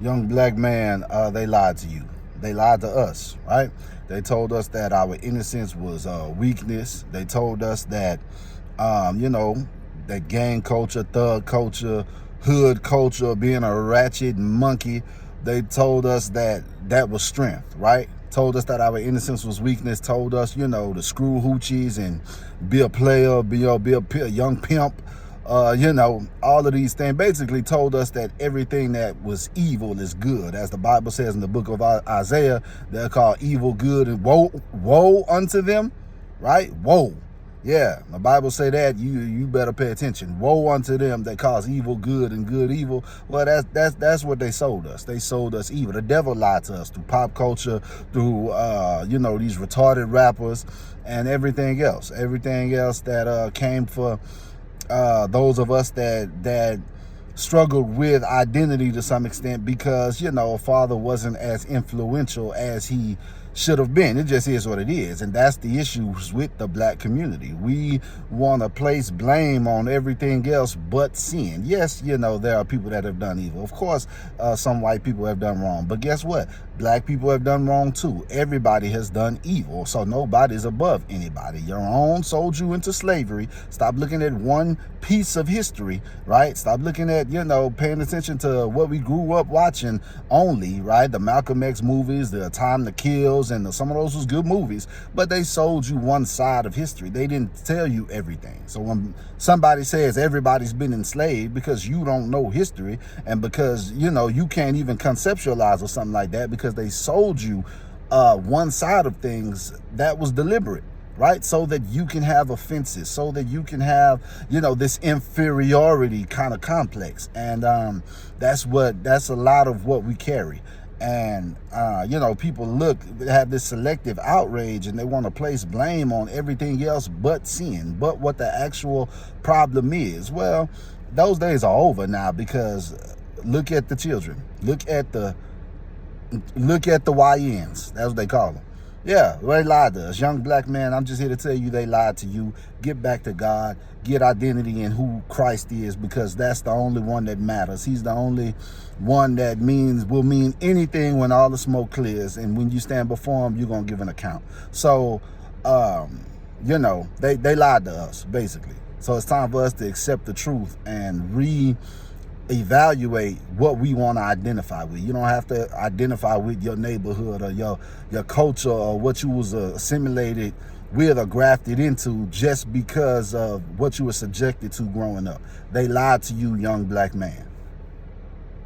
young black man, they lied to you. They lied to us, right? They told us that our innocence was weakness. They told us that, that gang culture, thug culture, hood culture, being a ratchet monkey. They told us that that was strength, right? Told us that our innocence was weakness. Told us, to screw hoochies and be a player, be a young pimp. All of these things basically told us that everything that was evil is good. As the Bible says in the book of Isaiah, they're called evil good and woe unto them, right? Woe. Yeah, the Bible say that you better pay attention. Woe unto them that cause evil good and good evil. Well, that's what they sold us. They sold us evil. The devil lied to us through pop culture, through these retarded rappers and everything else. Everything else that came for those of us that struggled with identity to some extent because, a father wasn't as influential as he should have been. It just is what it is. And that's the issues with the black community. We want to place blame on everything else but sin. Yes, there are people that have done evil. Of course, some white people have done wrong. But guess what? Black people have done wrong too. Everybody has done evil. So nobody's above anybody. Your own sold you into slavery. Stop looking at one piece of history, right? Stop looking at, paying attention to what we grew up watching only, right? The Malcolm X movies, the Time to Kill, and some of those was good movies, but they sold you one side of history. They didn't tell you everything. So when somebody says everybody's been enslaved because you don't know history and because, you can't even conceptualize or something like that because they sold you one side of things, that was deliberate, right? So that you can have offenses, so that you can have, this inferiority kind of complex. And that's a lot of what we carry. And, people have this selective outrage and they want to place blame on everything else but sin, but what the actual problem is. Well, those days are over now because look at the children. Look at the YNs. That's what they call them. Yeah, they lied to us. Young black man, I'm just here to tell you they lied to you. Get back to God. Get identity in who Christ is because that's the only one that matters. He's the only one that will mean anything when all the smoke clears. And when you stand before him, you're going to give an account. So, they lied to us, basically. So it's time for us to accept the truth and evaluate what we want to identify with. You don't have to identify with your neighborhood or your culture or what you was assimilated with or grafted into just because of what you were subjected to growing up. They lied to you, young black man.